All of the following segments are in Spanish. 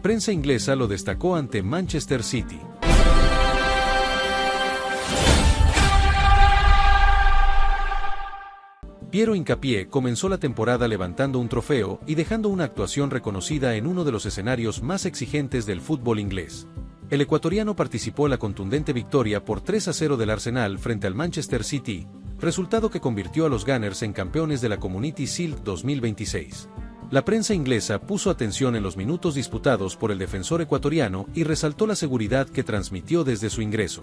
Prensa inglesa lo destacó ante Manchester City. Piero Hincapié comenzó la temporada levantando un trofeo y dejando una actuación reconocida en uno de los escenarios más exigentes del fútbol inglés. El ecuatoriano participó en la contundente victoria por 3-0 del Arsenal frente al Manchester City, resultado que convirtió a los Gunners en campeones de la Community Shield 2026. La prensa inglesa puso atención en los minutos disputados por el defensor ecuatoriano y resaltó la seguridad que transmitió desde su ingreso.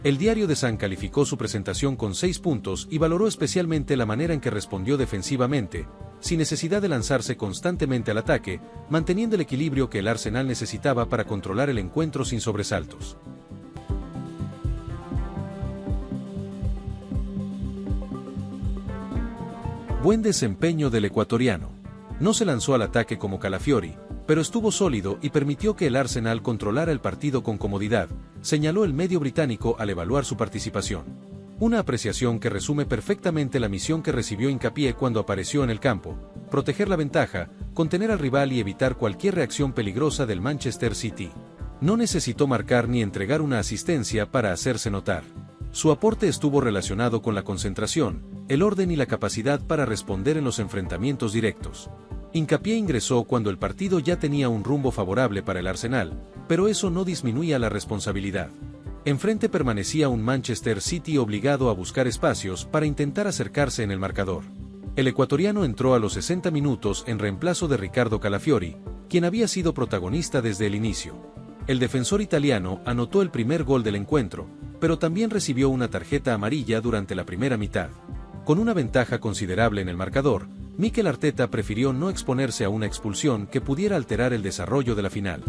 El Diario de Sun calificó su presentación con 6 puntos y valoró especialmente la manera en que respondió defensivamente, sin necesidad de lanzarse constantemente al ataque, manteniendo el equilibrio que el Arsenal necesitaba para controlar el encuentro sin sobresaltos. Buen desempeño del ecuatoriano. No se lanzó al ataque como Calafiori, pero estuvo sólido y permitió que el Arsenal controlara el partido con comodidad, señaló el medio británico al evaluar su participación. Una apreciación que resume perfectamente la misión que recibió Hincapié cuando apareció en el campo: proteger la ventaja, contener al rival y evitar cualquier reacción peligrosa del Manchester City. No necesitó marcar ni entregar una asistencia para hacerse notar. Su aporte estuvo relacionado con la concentración, el orden y la capacidad para responder en los enfrentamientos directos. Hincapié ingresó cuando el partido ya tenía un rumbo favorable para el Arsenal, pero eso no disminuía la responsabilidad. Enfrente permanecía un Manchester City obligado a buscar espacios para intentar acercarse en el marcador. El ecuatoriano entró a los 60 minutos en reemplazo de Riccardo Calafiori, quien había sido protagonista desde el inicio. El defensor italiano anotó el primer gol del encuentro, pero también recibió una tarjeta amarilla durante la primera mitad. Con una ventaja considerable en el marcador, Mikel Arteta prefirió no exponerse a una expulsión que pudiera alterar el desarrollo de la final.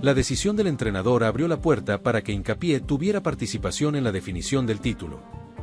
La decisión del entrenador abrió la puerta para que Hincapié tuviera participación en la definición del título.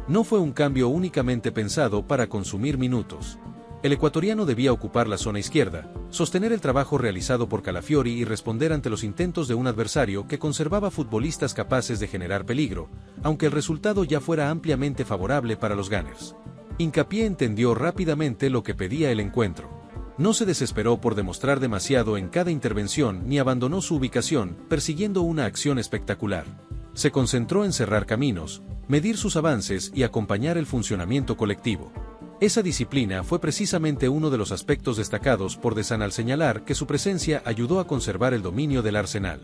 No fue un cambio únicamente pensado para consumir minutos. El ecuatoriano debía ocupar la zona izquierda, sostener el trabajo realizado por Calafiori y responder ante los intentos de un adversario que conservaba futbolistas capaces de generar peligro, aunque el resultado ya fuera ampliamente favorable para los Gunners. Hincapié entendió rápidamente lo que pedía el encuentro. No se desesperó por demostrar demasiado en cada intervención ni abandonó su ubicación, persiguiendo una acción espectacular. Se concentró en cerrar caminos, medir sus avances y acompañar el funcionamiento colectivo. Esa disciplina fue precisamente uno de los aspectos destacados por The Sun al señalar que su presencia ayudó a conservar el dominio del Arsenal.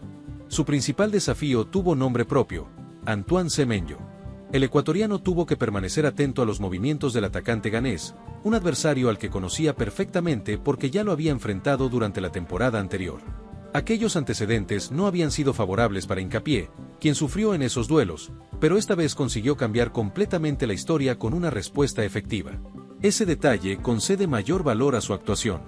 Su principal desafío tuvo nombre propio: Antoine Semenyo. El ecuatoriano tuvo que permanecer atento a los movimientos del atacante ganés, un adversario al que conocía perfectamente porque ya lo había enfrentado durante la temporada anterior. Aquellos antecedentes no habían sido favorables para Hincapié, quien sufrió en esos duelos, pero esta vez consiguió cambiar completamente la historia con una respuesta efectiva. Ese detalle concede mayor valor a su actuación.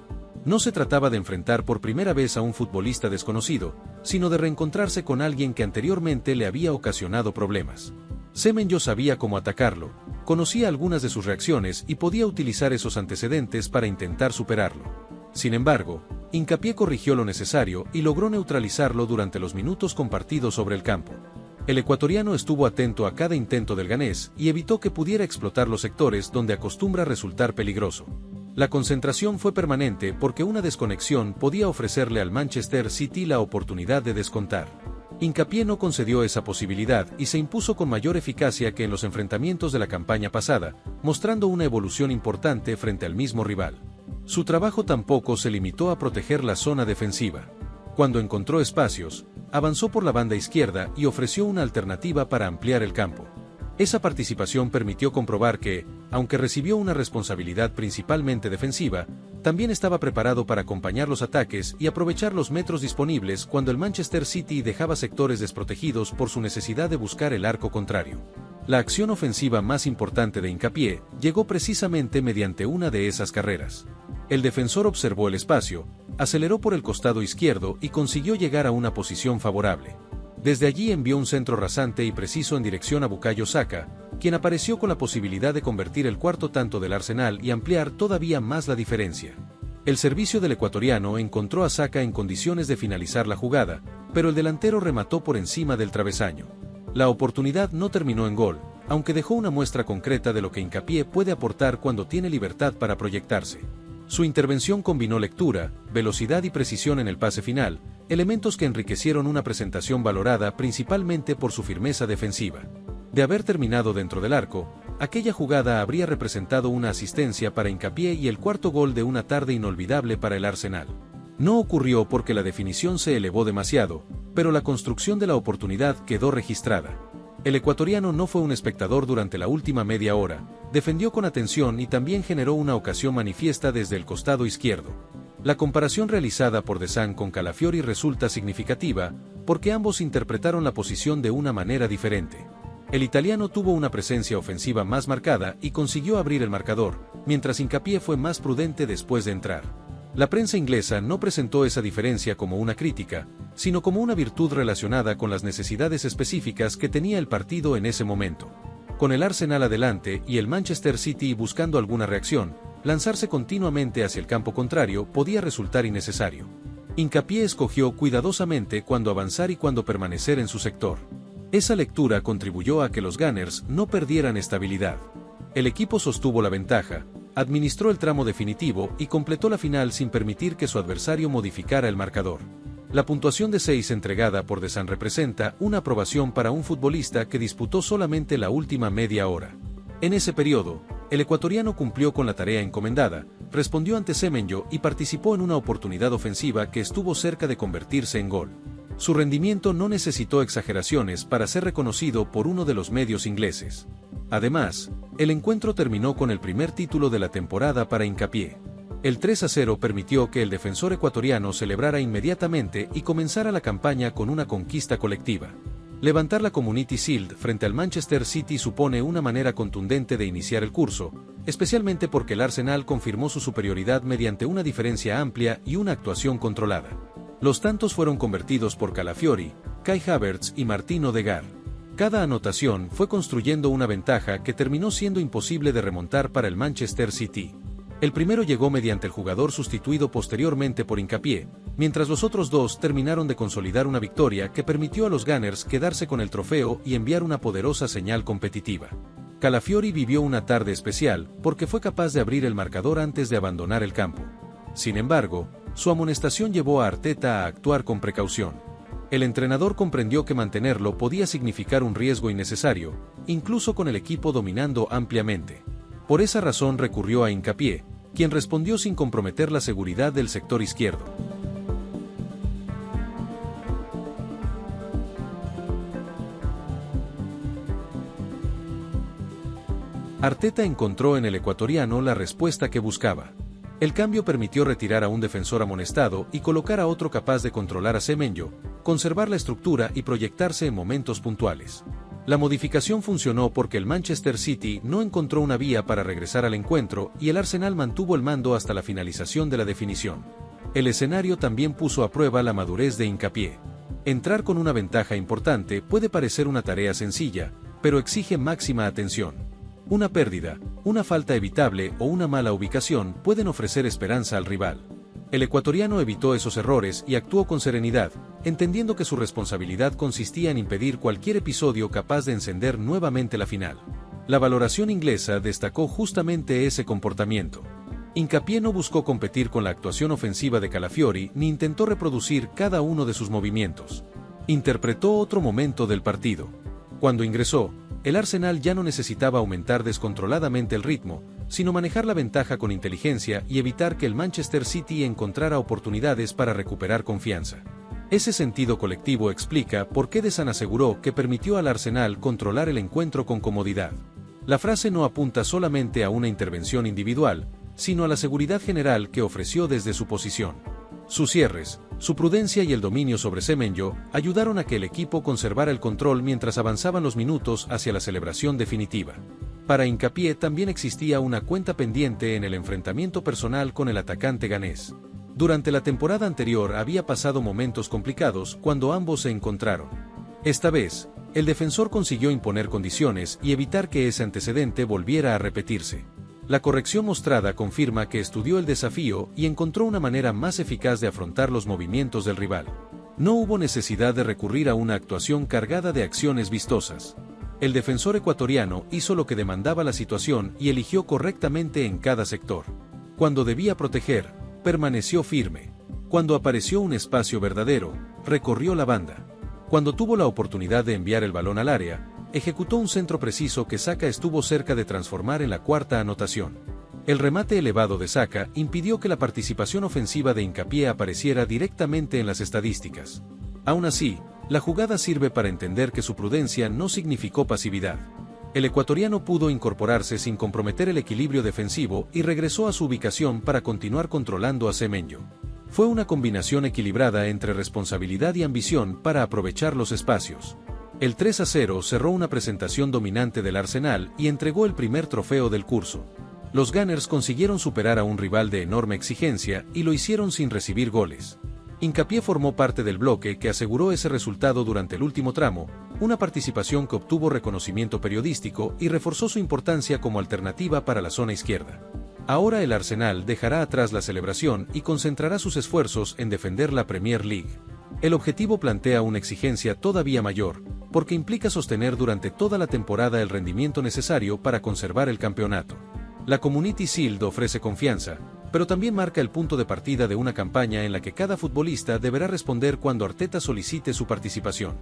No se trataba de enfrentar por primera vez a un futbolista desconocido, sino de reencontrarse con alguien que anteriormente le había ocasionado problemas. Semenyo sabía cómo atacarlo, conocía algunas de sus reacciones y podía utilizar esos antecedentes para intentar superarlo. Sin embargo, Hincapié corrigió lo necesario y logró neutralizarlo durante los minutos compartidos sobre el campo. El ecuatoriano estuvo atento a cada intento del ganés y evitó que pudiera explotar los sectores donde acostumbra resultar peligroso. La concentración fue permanente porque una desconexión podía ofrecerle al Manchester City la oportunidad de descontar. Hincapié no concedió esa posibilidad y se impuso con mayor eficacia que en los enfrentamientos de la campaña pasada, mostrando una evolución importante frente al mismo rival. Su trabajo tampoco se limitó a proteger la zona defensiva. Cuando encontró espacios, avanzó por la banda izquierda y ofreció una alternativa para ampliar el campo. Esa participación permitió comprobar que, aunque recibió una responsabilidad principalmente defensiva, también estaba preparado para acompañar los ataques y aprovechar los metros disponibles cuando el Manchester City dejaba sectores desprotegidos por su necesidad de buscar el arco contrario. La acción ofensiva más importante de Hincapié llegó precisamente mediante una de esas carreras. El defensor observó el espacio, aceleró por el costado izquierdo y consiguió llegar a una posición favorable. Desde allí envió un centro rasante y preciso en dirección a Bukayo Saka, quien apareció con la posibilidad de convertir el cuarto tanto del Arsenal y ampliar todavía más la diferencia. El servicio del ecuatoriano encontró a Saka en condiciones de finalizar la jugada, pero el delantero remató por encima del travesaño. La oportunidad no terminó en gol, aunque dejó una muestra concreta de lo que Hincapié puede aportar cuando tiene libertad para proyectarse. Su intervención combinó lectura, velocidad y precisión en el pase final, elementos que enriquecieron una presentación valorada principalmente por su firmeza defensiva. De haber terminado dentro del arco, aquella jugada habría representado una asistencia para Hincapié y el cuarto gol de una tarde inolvidable para el Arsenal. No ocurrió porque la definición se elevó demasiado, pero la construcción de la oportunidad quedó registrada. El ecuatoriano no fue un espectador durante la última media hora, defendió con atención y también generó una ocasión manifiesta desde el costado izquierdo. La comparación realizada por De Zan con Calafiori resulta significativa, porque ambos interpretaron la posición de una manera diferente. El italiano tuvo una presencia ofensiva más marcada y consiguió abrir el marcador, mientras Hincapié fue más prudente después de entrar. La prensa inglesa no presentó esa diferencia como una crítica, sino como una virtud relacionada con las necesidades específicas que tenía el partido en ese momento. Con el Arsenal adelante y el Manchester City buscando alguna reacción, lanzarse continuamente hacia el campo contrario podía resultar innecesario. Hincapié escogió cuidadosamente cuándo avanzar y cuándo permanecer en su sector. Esa lectura contribuyó a que los Gunners no perdieran estabilidad. El equipo sostuvo la ventaja, administró el tramo definitivo y completó la final sin permitir que su adversario modificara el marcador. La puntuación de 6 entregada por De Zan representa una aprobación para un futbolista que disputó solamente la última media hora. En ese periodo, el ecuatoriano cumplió con la tarea encomendada, respondió ante Semenyo y participó en una oportunidad ofensiva que estuvo cerca de convertirse en gol. Su rendimiento no necesitó exageraciones para ser reconocido por uno de los medios ingleses. Además, el encuentro terminó con el primer título de la temporada para Hincapié. El 3-0 permitió que el defensor ecuatoriano celebrara inmediatamente y comenzara la campaña con una conquista colectiva. Levantar la Community Shield frente al Manchester City supone una manera contundente de iniciar el curso, especialmente porque el Arsenal confirmó su superioridad mediante una diferencia amplia y una actuación controlada. Los tantos fueron convertidos por Calafiori, Kai Havertz y Martín Odegaard. Cada anotación fue construyendo una ventaja que terminó siendo imposible de remontar para el Manchester City. El primero llegó mediante el jugador sustituido posteriormente por Hincapié, mientras los otros dos terminaron de consolidar una victoria que permitió a los Gunners quedarse con el trofeo y enviar una poderosa señal competitiva. Calafiori vivió una tarde especial porque fue capaz de abrir el marcador antes de abandonar el campo. Sin embargo, su amonestación llevó a Arteta a actuar con precaución. El entrenador comprendió que mantenerlo podía significar un riesgo innecesario, incluso con el equipo dominando ampliamente. Por esa razón recurrió a Hincapié, quien respondió sin comprometer la seguridad del sector izquierdo. Arteta encontró en el ecuatoriano la respuesta que buscaba. El cambio permitió retirar a un defensor amonestado y colocar a otro capaz de controlar a Semenyo, conservar la estructura y proyectarse en momentos puntuales. La modificación funcionó porque el Manchester City no encontró una vía para regresar al encuentro y el Arsenal mantuvo el mando hasta la finalización de la definición. El escenario también puso a prueba la madurez de Hincapié. Entrar con una ventaja importante puede parecer una tarea sencilla, pero exige máxima atención. Una pérdida, una falta evitable o una mala ubicación pueden ofrecer esperanza al rival. El ecuatoriano evitó esos errores y actuó con serenidad, entendiendo que su responsabilidad consistía en impedir cualquier episodio capaz de encender nuevamente la final. La valoración inglesa destacó justamente ese comportamiento. Hincapié no buscó competir con la actuación ofensiva de Calafiori ni intentó reproducir cada uno de sus movimientos. Interpretó otro momento del partido. Cuando ingresó, el Arsenal ya no necesitaba aumentar descontroladamente el ritmo, sino manejar la ventaja con inteligencia y evitar que el Manchester City encontrara oportunidades para recuperar confianza. Ese sentido colectivo explica por qué De Zan aseguró que permitió al Arsenal controlar el encuentro con comodidad. La frase no apunta solamente a una intervención individual, sino a la seguridad general que ofreció desde su posición. Sus cierres, su prudencia y el dominio sobre Semenyo ayudaron a que el equipo conservara el control mientras avanzaban los minutos hacia la celebración definitiva. Para Hincapié también existía una cuenta pendiente en el enfrentamiento personal con el atacante ganés. Durante la temporada anterior había pasado momentos complicados cuando ambos se encontraron. Esta vez, el defensor consiguió imponer condiciones y evitar que ese antecedente volviera a repetirse. La corrección mostrada confirma que estudió el desafío y encontró una manera más eficaz de afrontar los movimientos del rival. No hubo necesidad de recurrir a una actuación cargada de acciones vistosas. El defensor ecuatoriano hizo lo que demandaba la situación y eligió correctamente en cada sector. Cuando debía proteger, permaneció firme. Cuando apareció un espacio verdadero, recorrió la banda. Cuando tuvo la oportunidad de enviar el balón al área, ejecutó un centro preciso que Saka estuvo cerca de transformar en la cuarta anotación. El remate elevado de Saka impidió que la participación ofensiva de Hincapié apareciera directamente en las estadísticas. Aún así, la jugada sirve para entender que su prudencia no significó pasividad. El ecuatoriano pudo incorporarse sin comprometer el equilibrio defensivo y regresó a su ubicación para continuar controlando a Semenyo. Fue una combinación equilibrada entre responsabilidad y ambición para aprovechar los espacios. El 3-0 cerró una presentación dominante del Arsenal y entregó el primer trofeo del curso. Los Gunners consiguieron superar a un rival de enorme exigencia y lo hicieron sin recibir goles. Hincapié formó parte del bloque que aseguró ese resultado durante el último tramo, una participación que obtuvo reconocimiento periodístico y reforzó su importancia como alternativa para la zona izquierda. Ahora el Arsenal dejará atrás la celebración y concentrará sus esfuerzos en defender la Premier League. El objetivo plantea una exigencia todavía mayor, porque implica sostener durante toda la temporada el rendimiento necesario para conservar el campeonato. La Community Shield ofrece confianza, pero también marca el punto de partida de una campaña en la que cada futbolista deberá responder cuando Arteta solicite su participación.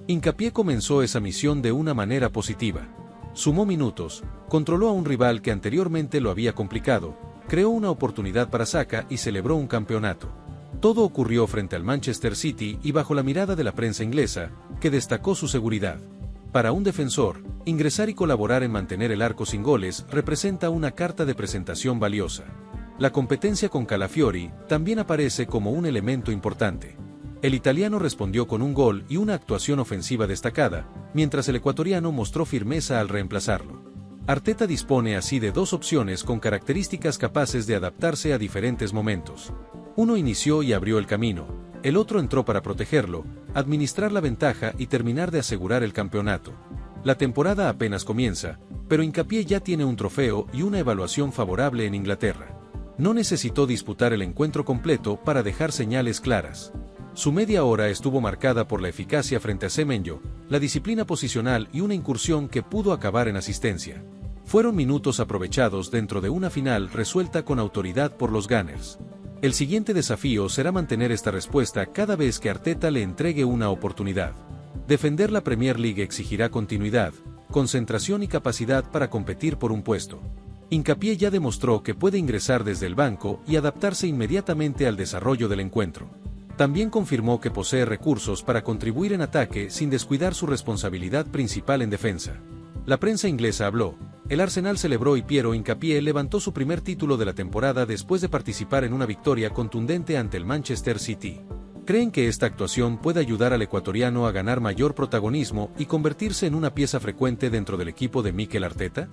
Hincapié comenzó esa misión de una manera positiva. Sumó minutos, controló a un rival que anteriormente lo había complicado, creó una oportunidad para Saka y celebró un campeonato. Todo ocurrió frente al Manchester City y bajo la mirada de la prensa inglesa, que destacó su seguridad. Para un defensor, ingresar y colaborar en mantener el arco sin goles representa una carta de presentación valiosa. La competencia con Calafiori también aparece como un elemento importante. El italiano respondió con un gol y una actuación ofensiva destacada, mientras el ecuatoriano mostró firmeza al reemplazarlo. Arteta dispone así de dos opciones con características capaces de adaptarse a diferentes momentos. Uno inició y abrió el camino, el otro entró para protegerlo, administrar la ventaja y terminar de asegurar el campeonato. La temporada apenas comienza, pero Hincapié ya tiene un trofeo y una evaluación favorable en Inglaterra. No necesitó disputar el encuentro completo para dejar señales claras. Su media hora estuvo marcada por la eficacia frente a Semenyo, la disciplina posicional y una incursión que pudo acabar en asistencia. Fueron minutos aprovechados dentro de una final resuelta con autoridad por los Gunners. El siguiente desafío será mantener esta respuesta cada vez que Arteta le entregue una oportunidad. Defender la Premier League exigirá continuidad, concentración y capacidad para competir por un puesto. Hincapié ya demostró que puede ingresar desde el banco y adaptarse inmediatamente al desarrollo del encuentro. También confirmó que posee recursos para contribuir en ataque sin descuidar su responsabilidad principal en defensa. La prensa inglesa habló, el Arsenal celebró y Piero Hincapié levantó su primer título de la temporada después de participar en una victoria contundente ante el Manchester City. ¿Creen que esta actuación puede ayudar al ecuatoriano a ganar mayor protagonismo y convertirse en una pieza frecuente dentro del equipo de Mikel Arteta?